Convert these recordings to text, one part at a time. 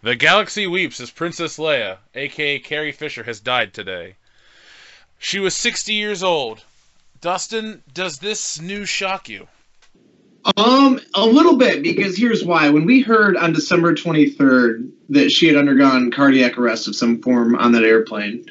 The galaxy weeps as Princess Leia, aka Carrie Fisher, has died today. She was 60 years old. Dustin, does this news shock you? A little bit, because here's why. When we heard on December 23rd that she had undergone cardiac arrest of some form on that airplane,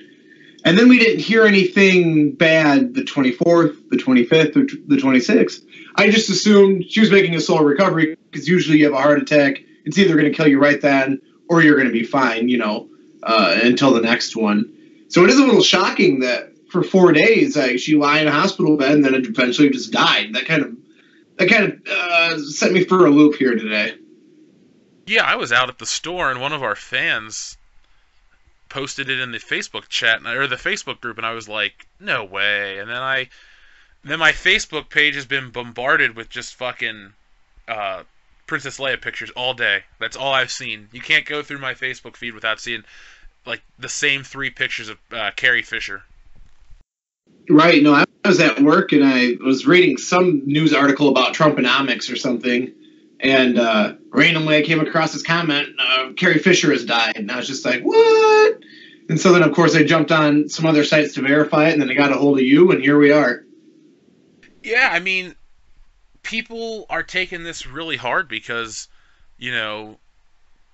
and then we didn't hear anything bad the 24th, the 25th, or the 26th, I just assumed she was making a slow recovery, because usually you have a heart attack, it's either going to kill you right then, or you're going to be fine, until the next one. So it is a little shocking that for 4 days she lay in a hospital bed and then eventually just died. That kind of sent me for a loop here today. Yeah, I was out at the store and one of our fans posted it in the Facebook chat or the Facebook group, and I was like, "No way!" And then my Facebook page has been bombarded with just fucking Princess Leia pictures all day. That's all I've seen. You can't go through my Facebook feed without seeing like the same three pictures of Carrie Fisher. Right. No, I was at work and I was reading some news article about Trumponomics or something, and randomly I came across this comment, Carrie Fisher has died, and I was just like, what? And so then, of course, I jumped on some other sites to verify it, and then I got a hold of you, and here we are. Yeah, I mean, people are taking this really hard because,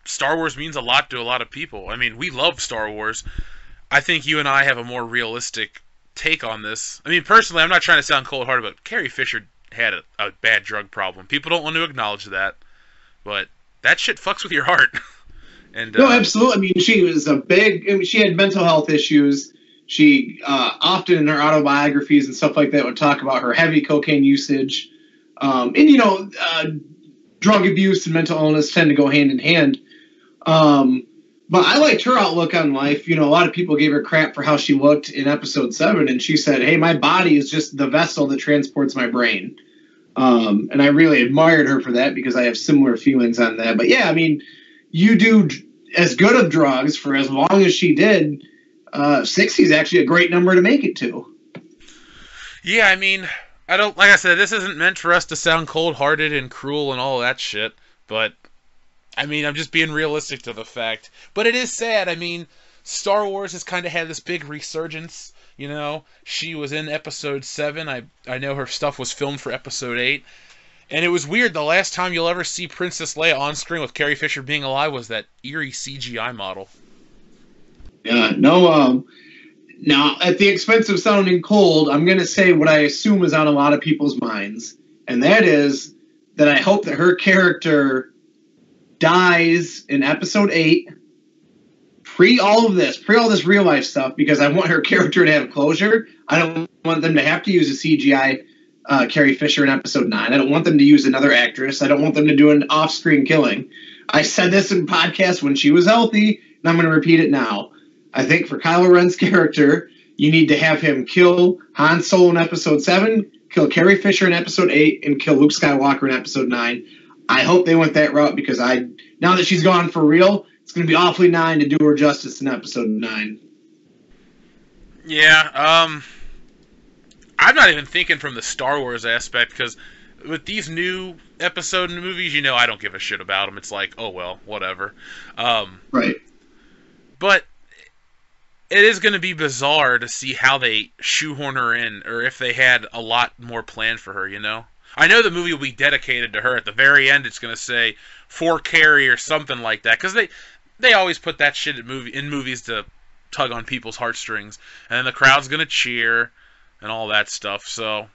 Star Wars means a lot to a lot of people. I mean, we love Star Wars. I think you and I have a more realistic take on this. I mean, personally, I'm not trying to sound cold-hearted, but Carrie Fisher had a bad drug problem. People don't want to acknowledge that, but that shit fucks with your heart. And No, absolutely. I mean, she had mental health issues. She often in her autobiographies and stuff like that would talk about her heavy cocaine usage. Drug abuse and mental illness tend to go hand in hand. But I liked her outlook on life. A lot of people gave her crap for how she looked in episode 7, and she said, hey, my body is just the vessel that transports my brain. And I really admired her for that because I have similar feelings on that. But yeah, I mean, you do as good of drugs for as long as she did. 60 is actually a great number to make it to. Yeah, I mean, like I said, this isn't meant for us to sound cold-hearted and cruel and all that shit, but I mean, I'm just being realistic to the fact. But it is sad. I mean, Star Wars has kind of had this big resurgence. She was in episode 7. I know her stuff was filmed for episode 8. And it was weird. The last time you'll ever see Princess Leia on screen with Carrie Fisher being alive was that eerie CGI model. Yeah, no, now, at the expense of sounding cold, I'm going to say what I assume is on a lot of people's minds. And that is that I hope that her character dies in episode 8, pre all this real life stuff, because I want her character to have closure. I don't want them to have to use a CGI Carrie Fisher in episode 9. I don't want them to use another actress. I don't want them to do an off-screen killing. I said this in podcast when she was healthy, and I'm going to repeat it now. I think for Kylo Ren's character, you need to have him kill Han Solo in episode 7, kill Carrie Fisher in episode 8, and kill Luke Skywalker in episode 9. I hope they went that route because now that she's gone for real, it's going to be awfully 9 to do her justice in episode 9. Yeah, I'm not even thinking from the Star Wars aspect, because with these new episode movies, I don't give a shit about them. It's like, oh well, whatever. Right. But it is going to be bizarre to see how they shoehorn her in, or if they had a lot more planned for her, I know the movie will be dedicated to her. At the very end, it's going to say, for Carrie or something like that, because they always put that shit in movies to tug on people's heartstrings, and then the crowd's going to cheer and all that stuff, so...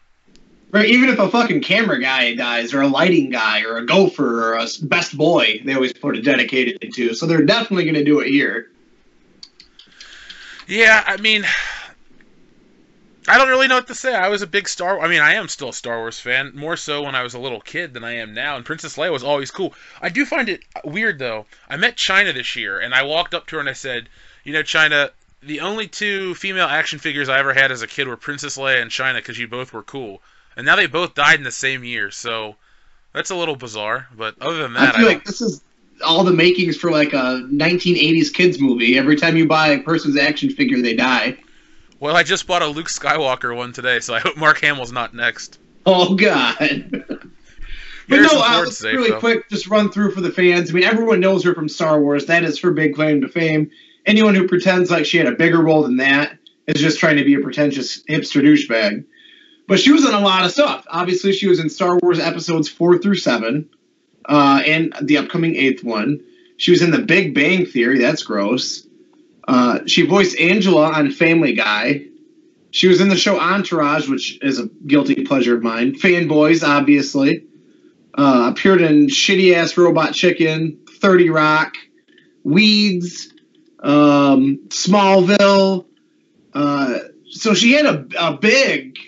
Right, even if a fucking camera guy dies, or a lighting guy, or a gopher, or a best boy, they always put it dedicated to, so they're definitely going to do it here. Yeah, I mean, I don't really know what to say. I am still a Star Wars fan, more so when I was a little kid than I am now, and Princess Leia was always cool. I do find it weird, though. I met China this year, and I walked up to her and I said, China, the only two female action figures I ever had as a kid were Princess Leia and China, because you both were cool. And now they both died in the same year, so that's a little bizarre. But other than that, I feel like this is all the makings for like a 1980s kids movie. Every time you buy a person's action figure, they die. Well, I just bought a Luke Skywalker one today, so I hope Mark Hamill's not next. Oh, God. But no, Harrison Ford's let's safe really though. quick just run through for the fans. I mean, everyone knows her from Star Wars. That is her big claim to fame. Anyone who pretends like she had a bigger role than that is just trying to be a pretentious hipster douchebag. But she was in a lot of stuff. Obviously, she was in Star Wars episodes 4 through 7, and the upcoming 8th one. She was in The Big Bang Theory. That's gross. She voiced Angela on Family Guy. She was in the show Entourage, which is a guilty pleasure of mine. Fanboys, obviously. Appeared in Shitty Ass Robot Chicken, 30 Rock, Weeds, Smallville. So she had a big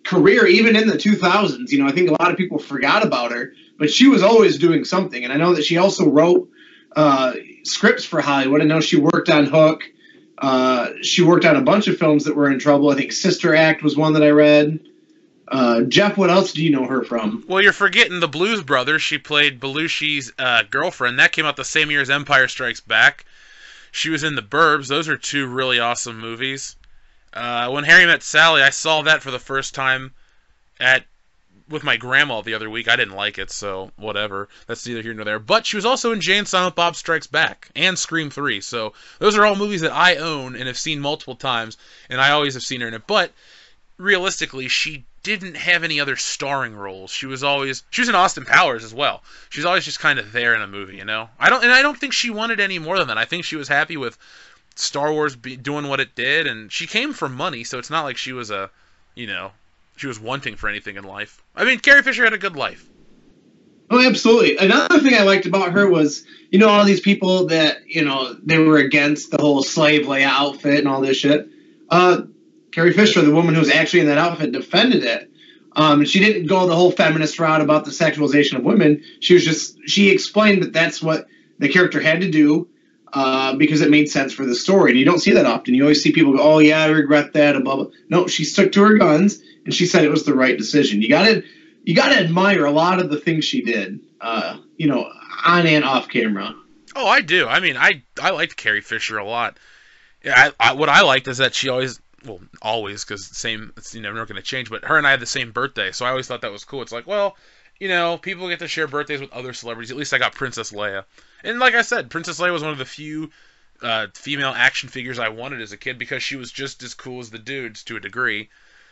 career even in the 2000s. You know, I think a lot of people forgot about her, but she was always doing something. And I know that she also wrote scripts for Hollywood. I know she worked on Hook. She worked on a bunch of films that were in trouble. I think Sister Act was one that I read. Jeff, what else do you know her from? Well, you're forgetting the Blues Brothers. She played Belushi's girlfriend. That came out the same year as Empire Strikes Back. She was in The Burbs. Those are two really awesome movies. When Harry Met Sally, I saw that for the first time with my grandma the other week. I didn't like it, so whatever. That's neither here nor there. But she was also in Jay and Silent Bob Strikes Back and Scream 3. So those are all movies that I own and have seen multiple times, and I always have seen her in it. But realistically, she didn't have any other starring roles. She was in Austin Powers as well. She's always just kind of there in a movie, you know. I don't think she wanted any more than that. I think she was happy with Star Wars doing what it did, and she came from money, so it's not like she was she was wanting for anything in life. I mean, Carrie Fisher had a good life. Oh, absolutely. Another thing I liked about her was, you know, all these people that, you know, they were against the whole slave Leia outfit and all this shit. Carrie Fisher, the woman who was actually in that outfit, defended it. She didn't go the whole feminist route about the sexualization of women. She explained that that's what the character had to do because it made sense for the story. And you don't see that often. You always see people go, oh, yeah, I regret that, blah, blah. No, she stuck to her guns, and she said it was the right decision. You gotta admire a lot of the things she did, you know, on and off camera. Oh, I do. I mean, I liked Carrie Fisher a lot. Yeah, what I liked is that she always, because it's never going to change, but her and I had the same birthday, so I always thought that was cool. It's like, well, you know, people get to share birthdays with other celebrities. At least I got Princess Leia. And like I said, Princess Leia was one of the few female action figures I wanted as a kid because she was just as cool as the dudes to a degree.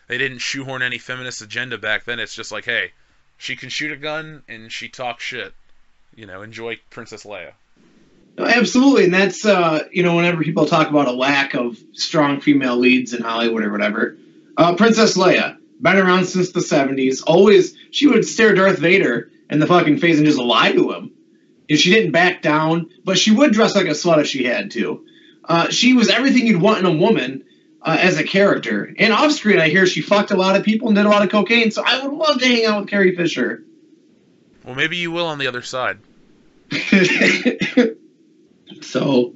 They didn't shoehorn any feminist agenda back then. It's just like, hey, she can shoot a gun and she talks shit. You know, enjoy Princess Leia. Absolutely, and that's, you know, whenever people talk about a lack of strong female leads in Hollywood or whatever, Princess Leia, been around since the 70s, always, she would stare Darth Vader in the fucking face and just lie to him. And she didn't back down, but she would dress like a slut if she had to. She was everything you'd want in a woman as a character. And off screen, I hear she fucked a lot of people and did a lot of cocaine, so I would love to hang out with Carrie Fisher. Well, maybe you will on the other side. So,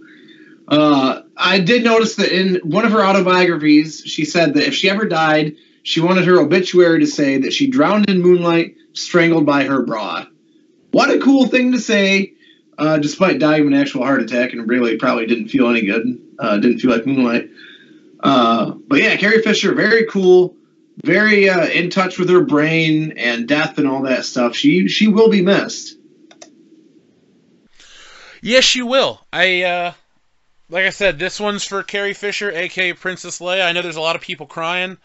I did notice that in one of her autobiographies, she said that if she ever died, she wanted her obituary to say that she drowned in moonlight, strangled by her bra. What a cool thing to say, despite dying of an actual heart attack and really probably didn't feel any good. Didn't feel like moonlight. But yeah, Carrie Fisher, very cool, very in touch with her brain and death and all that stuff. She will be missed. Yes, she will. Like I said, this one's for Carrie Fisher, aka Princess Leia. I know there's a lot of people crying.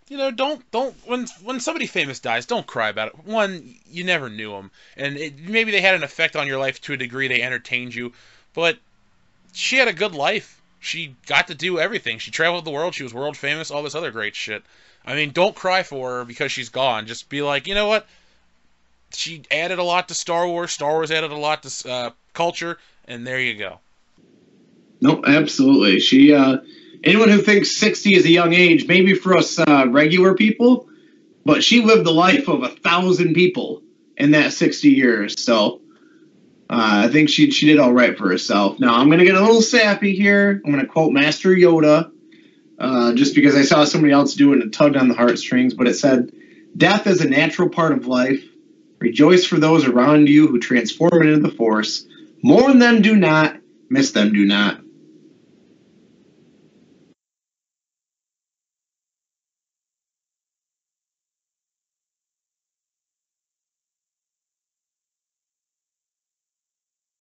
You know, don't when somebody famous dies, don't cry about it. One, you never knew them, and maybe they had an effect on your life to a degree. They entertained you, but she had a good life. She got to do everything. She traveled the world. She was world famous. All this other great shit. I mean, don't cry for her because she's gone. Just be like, you know what? She added a lot to Star Wars. Star Wars added a lot to culture, and there you go. No, absolutely. She, anyone who thinks 60 is a young age, maybe for us regular people, but she lived the life of 1,000 people in that 60 years. So I think she did all right for herself. Now, I'm going to get a little sappy here. I'm going to quote Master Yoda, just because I saw somebody else do it and it tugged on the heartstrings, but it said, "Death is a natural part of life. Rejoice for those around you who transform it into the Force. Mourn them, do not. Miss them, do not."